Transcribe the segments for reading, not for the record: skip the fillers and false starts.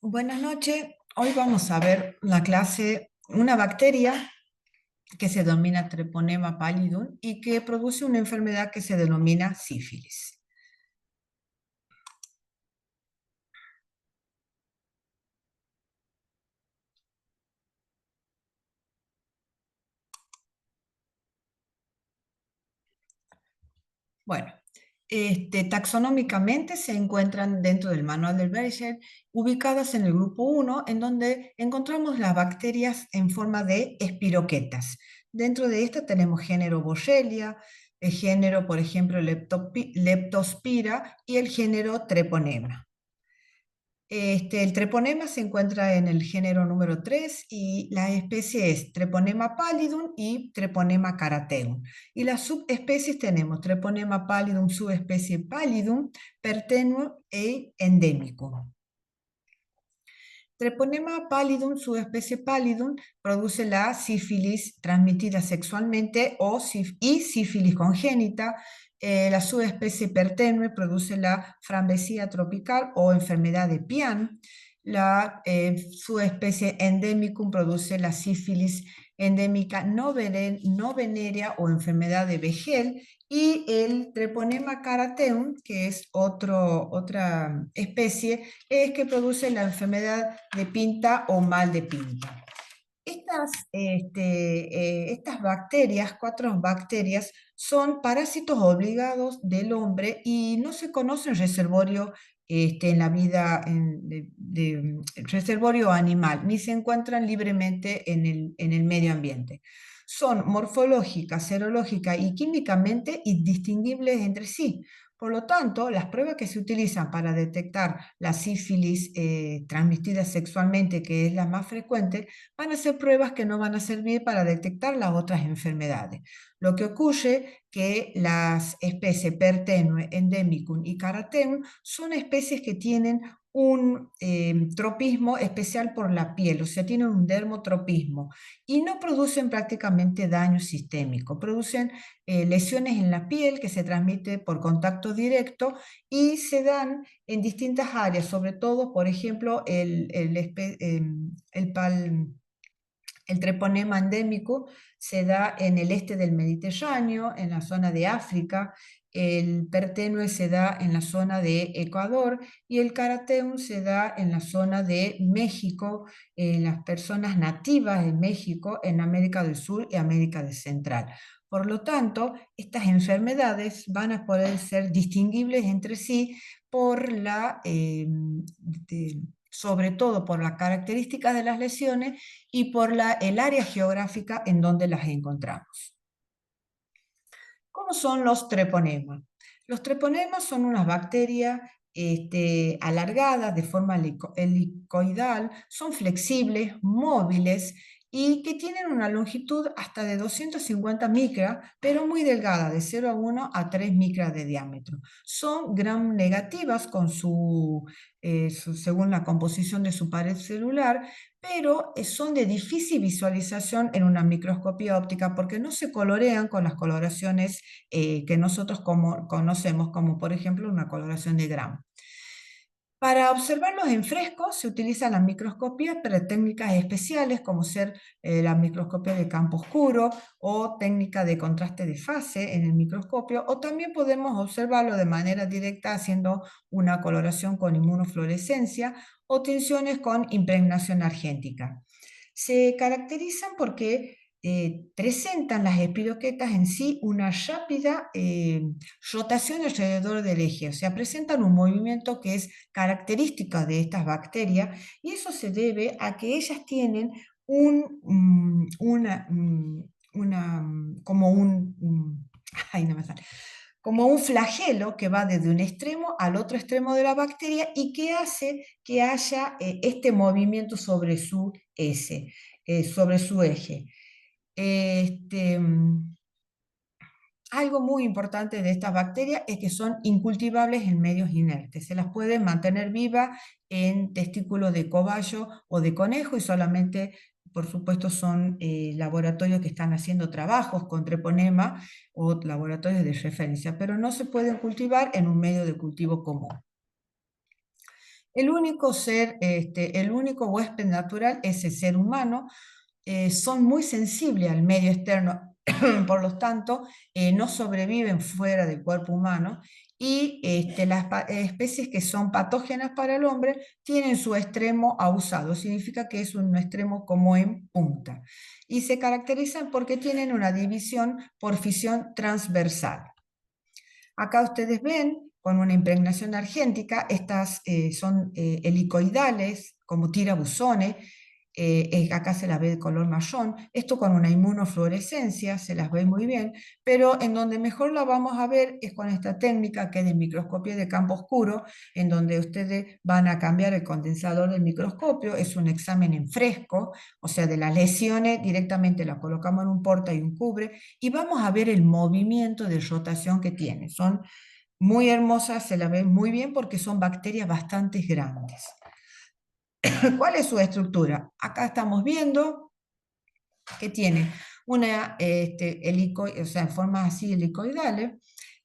Buenas noches. Hoy vamos a ver la clase, una bacteria que se denomina Treponema pallidum y que produce una enfermedad que se denomina sífilis. Bueno, taxonómicamente se encuentran dentro del manual del Berger, ubicadas en el grupo 1, en donde encontramos las bacterias en forma de espiroquetas. Dentro de esta tenemos género Borrelia, el género, por ejemplo, Leptospira y el género Treponema. El treponema se encuentra en el género número 3 y la especie es Treponema pallidum y Treponema carateum. Y las subespecies tenemos Treponema pallidum, subespecie pallidum, pertenuo e endémico. Treponema pallidum, subespecie pallidum, produce la sífilis transmitida sexualmente y sífilis congénita. La subespecie pertenue produce la frambesía tropical o enfermedad de Pian. La subespecie endemicum produce la sífilis endémica no venérea o enfermedad de Begel, y el Treponema carateum, que es otra especie, es que produce la enfermedad de Pinta o mal de Pinta. Estas bacterias, cuatro bacterias, son parásitos obligados del hombre y no se conoce el reservorio en la vida reservorio animal, ni se encuentran libremente en el medio ambiente. Son morfológica, serológica y químicamente indistinguibles entre sí. Por lo tanto, las pruebas que se utilizan para detectar la sífilis transmitida sexualmente, que es la más frecuente, van a ser pruebas que no van a servir para detectar las otras enfermedades. Lo que ocurre que las especies Pertenue, Endemicum y Carateum son especies que tienen un tropismo especial por la piel, o sea, tienen un dermotropismo y no producen prácticamente daño sistémico, producen lesiones en la piel que se transmite por contacto directo y se dan en distintas áreas, sobre todo, por ejemplo, el treponema endémico se da en el este del Mediterráneo, en la zona de África. El pertenue se da en la zona de Ecuador y el carateum se da en la zona de México, en las personas nativas de México, en América del Sur y América del Central. Por lo tanto, estas enfermedades van a poder ser distinguibles entre sí por sobre todo por las características de las lesiones y por el área geográfica en donde las encontramos. ¿Cómo son los treponemas? Los treponemas son unas bacterias alargadas de forma helicoidal, son flexibles, móviles y que tienen una longitud hasta de 250 micras, pero muy delgada, de 0,1 a 3 micras de diámetro. Son gram negativas según la composición de su pared celular, pero son de difícil visualización en una microscopía óptica porque no se colorean con las coloraciones que nosotros conocemos, como por ejemplo una coloración de Gram. Para observarlos en fresco se utilizan las microscopías, pero técnicas especiales como ser la microscopía de campo oscuro o técnica de contraste de fase en el microscopio, o también podemos observarlo de manera directa haciendo una coloración con inmunofluorescencia o tinciones con impregnación argéntica. Se caracterizan porque presentan las espiroquetas en sí una rápida rotación alrededor del eje, o sea, presentan un movimiento que es característico de estas bacterias y eso se debe a que ellas tienen como ay, no me sale, como un flagelo que va desde un extremo al otro extremo de la bacteria y que hace que haya este movimiento sobre sobre su eje. Este, mm, Algo muy importante de estas bacterias es que son incultivables en medios inertes. Se las puede mantener vivas en testículos de cobayo o de conejo y solamente, por supuesto, son laboratorios que están haciendo trabajos con treponema o laboratorios de referencia, pero no se pueden cultivar en un medio de cultivo común. El único ser, el único huésped natural es el ser humano. Son muy sensibles al medio externo, por lo tanto, no sobreviven fuera del cuerpo humano y las especies que son patógenas para el hombre tienen su extremo ausado, significa que es un extremo como en punta, y se caracterizan porque tienen una división por fisión transversal. Acá ustedes ven con una impregnación argéntica, estas son helicoidales, como tirabuzones, acá se las ve de color marrón, esto con una inmunofluorescencia, se las ve muy bien, pero en donde mejor la vamos a ver es con esta técnica que es de microscopía de campo oscuro, en donde ustedes van a cambiar el condensador del microscopio, es un examen en fresco, o sea, de las lesiones directamente la colocamos en un porta y un cubre, y vamos a ver el movimiento de rotación que tiene. Son muy hermosas, se la ven muy bien porque son bacterias bastante grandes. ¿Cuál es su estructura? Acá estamos viendo que tiene una o sea, en formas así helicoidales,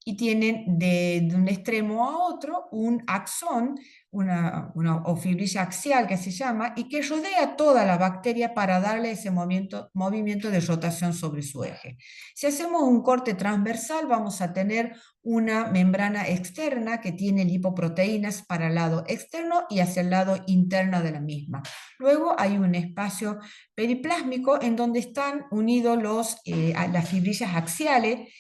y tienen de un extremo a otro un axón, o fibrilla axial que se llama, y que rodea toda la bacteria para darle ese movimiento de rotación sobre su eje. Si hacemos un corte transversal, vamos a tener una membrana externa que tiene lipoproteínas para el lado externo y hacia el lado interno de la misma. Luego hay un espacio periplásmico en donde están unidos las fibrillas axiales,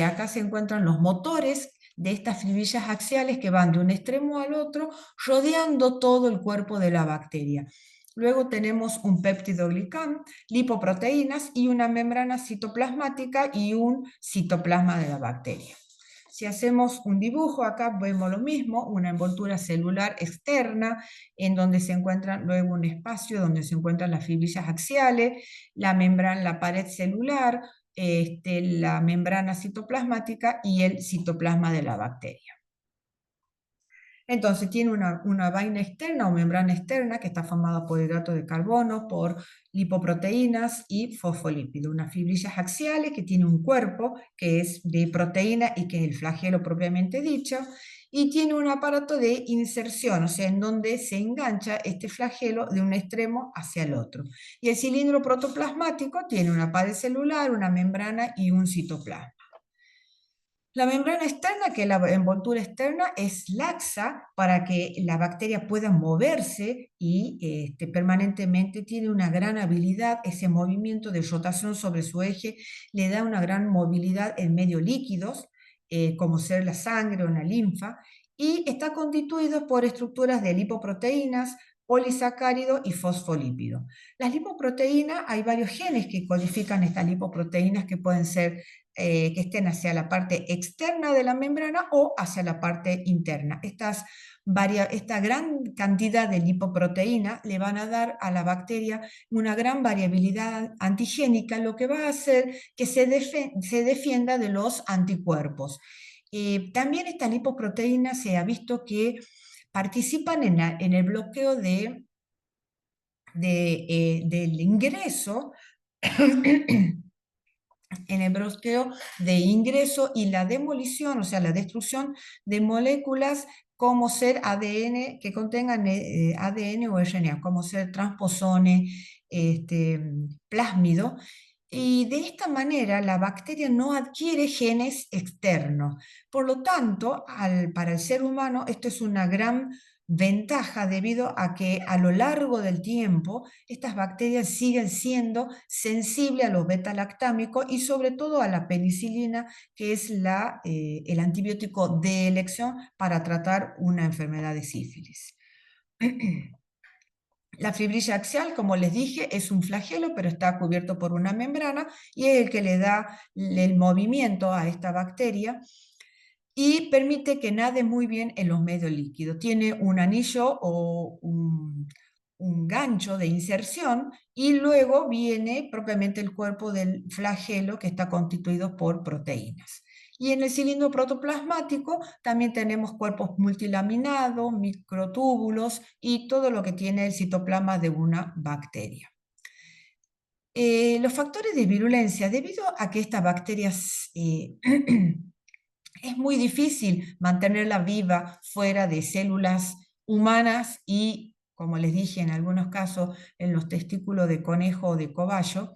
acá se encuentran los motores de estas fibrillas axiales que van de un extremo al otro, rodeando todo el cuerpo de la bacteria. Luego tenemos un peptidoglicán, lipoproteínas y una membrana citoplasmática y un citoplasma de la bacteria. Si hacemos un dibujo, acá vemos lo mismo, una envoltura celular externa, en donde se encuentran luego un espacio donde se encuentran las fibrillas axiales, la membrana, la pared celular, la membrana citoplasmática y el citoplasma de la bacteria. Entonces tiene una vaina externa o membrana externa que está formada por hidratos de carbono, por lipoproteínas y fosfolípidos, unas fibrillas axiales que tiene un cuerpo que es de proteína y que es el flagelo propiamente dicho, y tiene un aparato de inserción, o sea, en donde se engancha este flagelo de un extremo hacia el otro. Y el cilindro protoplasmático tiene una pared celular, una membrana y un citoplasma. La membrana externa, que es la envoltura externa, es laxa para que la bacteria pueda moverse y permanentemente tiene una gran habilidad, ese movimiento de rotación sobre su eje le da una gran movilidad en medios líquidos, como ser la sangre o la linfa, y está constituido por estructuras de lipoproteínas, polisacáridos y fosfolípidos. Las lipoproteínas, hay varios genes que codifican estas lipoproteínas que pueden ser que estén hacia la parte externa de la membrana o hacia la parte interna. Esta gran cantidad de lipoproteína le van a dar a la bacteria una gran variabilidad antigénica, lo que va a hacer que se defienda de los anticuerpos. También estas lipoproteínas se ha visto que participan en el bloqueo del ingreso en el bloqueo de ingreso y la demolición, o sea, la destrucción de moléculas como ser ADN, que contengan ADN o RNA, como ser transposones, plásmido, y de esta manera la bacteria no adquiere genes externos. Por lo tanto, para el ser humano esto es una gran ventaja debido a que a lo largo del tiempo estas bacterias siguen siendo sensibles a los beta-lactámicos y sobre todo a la penicilina, que es el antibiótico de elección para tratar una enfermedad de sífilis. La fibrilla axial, como les dije, es un flagelo, pero está cubierto por una membrana y es el que le da el movimiento a esta bacteria y permite que nade muy bien en los medios líquidos. Tiene un anillo o un gancho de inserción y luego viene propiamente el cuerpo del flagelo que está constituido por proteínas. Y en el cilindro protoplasmático también tenemos cuerpos multilaminados, microtúbulos y todo lo que tiene el citoplasma de una bacteria. Los factores de virulencia, debido a que estas bacterias es muy difícil mantenerla viva fuera de células humanas y, como les dije, en algunos casos en los testículos de conejo o de cobayo,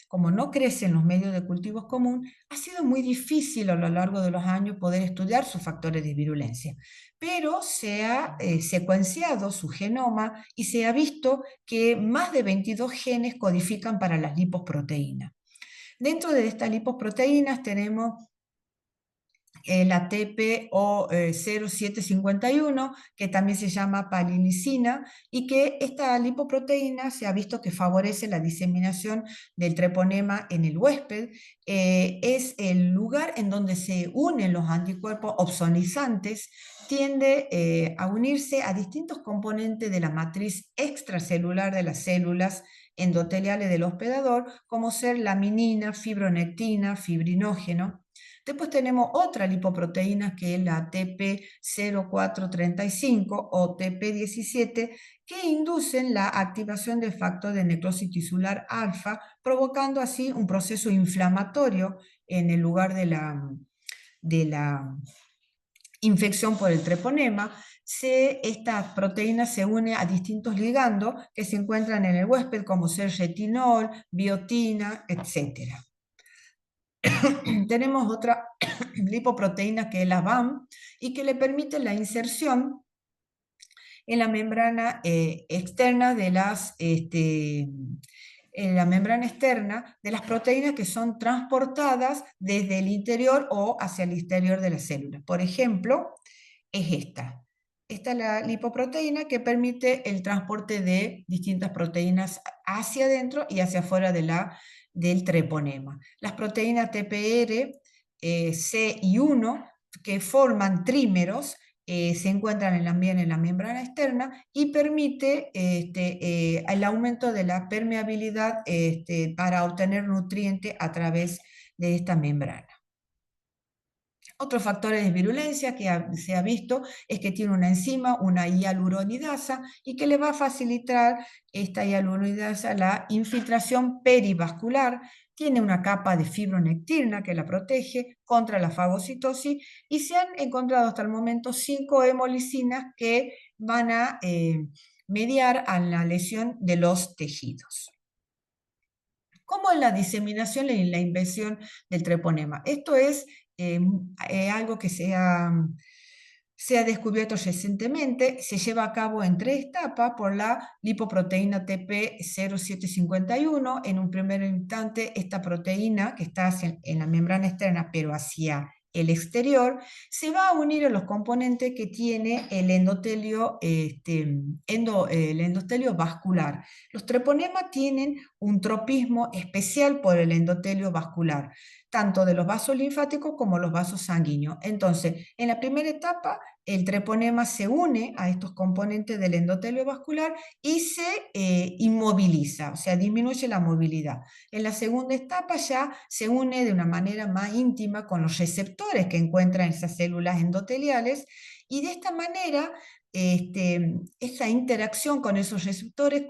como no crecen en los medios de cultivos común, ha sido muy difícil a lo largo de los años poder estudiar sus factores de virulencia, pero se ha secuenciado su genoma y se ha visto que más de 22 genes codifican para las liposproteínas. Dentro de estas liposproteínas tenemos la TPO0751, que también se llama palilicina, y que esta lipoproteína se ha visto que favorece la diseminación del treponema en el huésped. Es el lugar en donde se unen los anticuerpos opsonizantes, tiende a unirse a distintos componentes de la matriz extracelular de las células endoteliales del hospedador, como ser laminina, fibronectina, fibrinógeno. Después tenemos otra lipoproteína que es la TP0435 o TP17, que inducen la activación del factor de necrosis tisular alfa, provocando así un proceso inflamatorio en el lugar de la infección por el treponema. Esta proteína se une a distintos ligandos que se encuentran en el huésped, como ser retinol, biotina, etc. Tenemos otra lipoproteína que es la BAM y que le permite la inserción en la membrana externa en la membrana externa de las proteínas que son transportadas desde el interior o hacia el exterior de la célula. Por ejemplo, es esta. Esta es la lipoproteína que permite el transporte de distintas proteínas hacia adentro y hacia afuera del treponema. Las proteínas TPR, C y 1, que forman trímeros, se encuentran también en la membrana externa y permite el aumento de la permeabilidad para obtener nutrientes a través de esta membrana. Otros factores de virulencia que se ha visto es que tiene una enzima, una hialuronidasa, y que le va a facilitar esta hialuronidasa la infiltración perivascular. Tiene una capa de fibronectina que la protege contra la fagocitosis y se han encontrado hasta el momento 5 hemolicinas que van a mediar a la lesión de los tejidos. ¿Cómo es la diseminación y la inversión del treponema? Esto es algo que se ha descubierto recientemente. Se lleva a cabo en 3 etapas por la lipoproteína TP0751. En un primer instante, esta proteína que está en la membrana externa, pero hacia el exterior, se va a unir a los componentes que tiene el endotelio, el endotelio vascular. Los treponemas tienen un tropismo especial por el endotelio vascular, tanto de los vasos linfáticos como los vasos sanguíneos. Entonces, en la primera etapa, el treponema se une a estos componentes del endotelio vascular y se inmoviliza, o sea, disminuye la movilidad. En la segunda etapa ya se une de una manera más íntima con los receptores que encuentran esas células endoteliales, y de esta manera esta interacción con esos receptores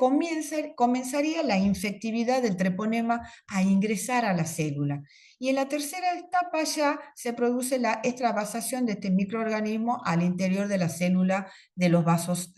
comenzaría la infectividad del treponema a ingresar a la célula. Y en la tercera etapa ya se produce la extravasación de este microorganismo al interior de la célula de los vasos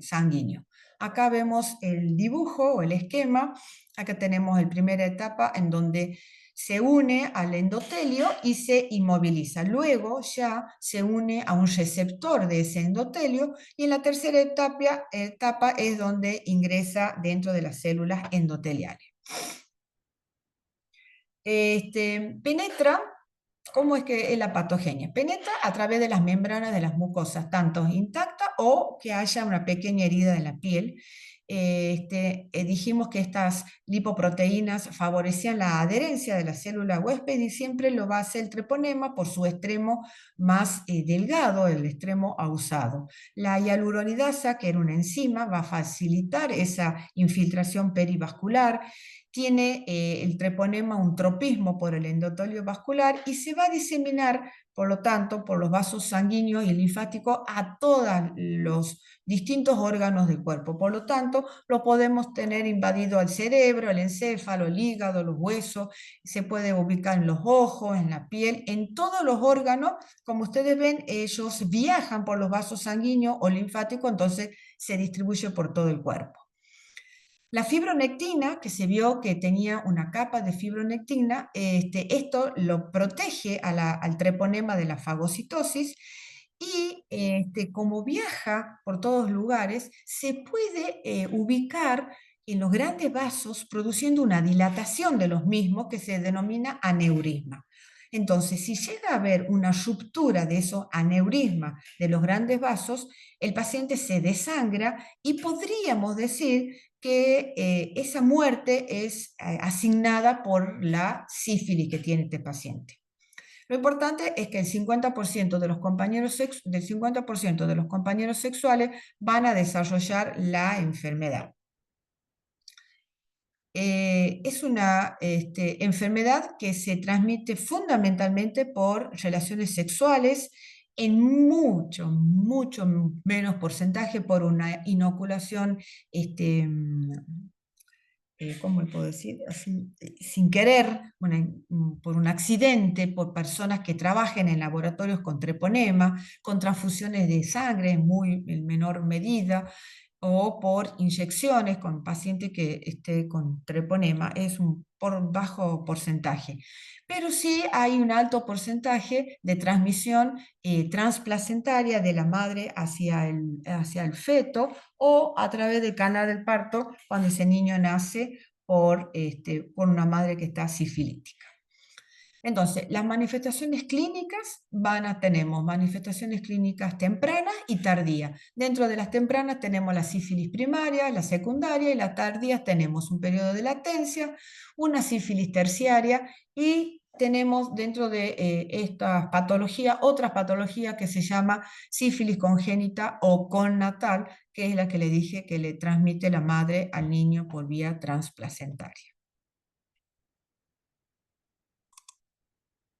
sanguíneos. Acá vemos el dibujo o el esquema. Acá tenemos la primera etapa en donde se une al endotelio y se inmoviliza. Luego ya se une a un receptor de ese endotelio, y en la tercera etapa es donde ingresa dentro de las células endoteliales. Penetra. ¿Cómo es que es la patogenia? Penetra a través de las membranas de las mucosas, tanto intactas o que haya una pequeña herida en la piel. Dijimos que estas lipoproteínas favorecían la adherencia de la célula huésped, y siempre lo va a hacer el treponema por su extremo más delgado, el extremo ausado. La hialuronidasa, que era una enzima, va a facilitar esa infiltración perivascular. tiene el treponema un tropismo por el endotelio vascular y se va a diseminar, por lo tanto, por los vasos sanguíneos y linfáticos a todos los distintos órganos del cuerpo. Por lo tanto, lo podemos tener invadido al cerebro, el encéfalo, el hígado, los huesos, se puede ubicar en los ojos, en la piel, en todos los órganos. Como ustedes ven, ellos viajan por los vasos sanguíneos o linfáticos, entonces se distribuye por todo el cuerpo. La fibronectina, que se vio que tenía una capa de fibronectina, esto lo protege al treponema de la fagocitosis y como viaja por todos lugares, se puede ubicar en los grandes vasos produciendo una dilatación de los mismos que se denomina aneurisma. Entonces, si llega a haber una ruptura de esos aneurismas de los grandes vasos, el paciente se desangra y podríamos decir que esa muerte es asignada por la sífilis que tiene este paciente. Lo importante es que el 50% de los del 50% de los compañeros sexuales van a desarrollar la enfermedad. Es una enfermedad que se transmite fundamentalmente por relaciones sexuales, en mucho menos porcentaje por una inoculación ¿cómo le puedo decir? Así, sin querer, por un accidente, por personas que trabajen en laboratorios con treponema, con transfusiones de sangre en menor medida, o por inyecciones con paciente que esté con treponema, es un bajo porcentaje. Pero sí hay un alto porcentaje de transmisión transplacentaria de la madre hacia el feto o a través del canal del parto cuando ese niño nace por una madre que está sifilítica. Entonces, las manifestaciones clínicas tenemos manifestaciones clínicas tempranas y tardías. Dentro de las tempranas tenemos la sífilis primaria, la secundaria, y las tardías tenemos un periodo de latencia, una sífilis terciaria, y tenemos dentro de estas patologías otras patologías que se llama sífilis congénita o connatal, que es la que le dije que le transmite la madre al niño por vía transplacentaria.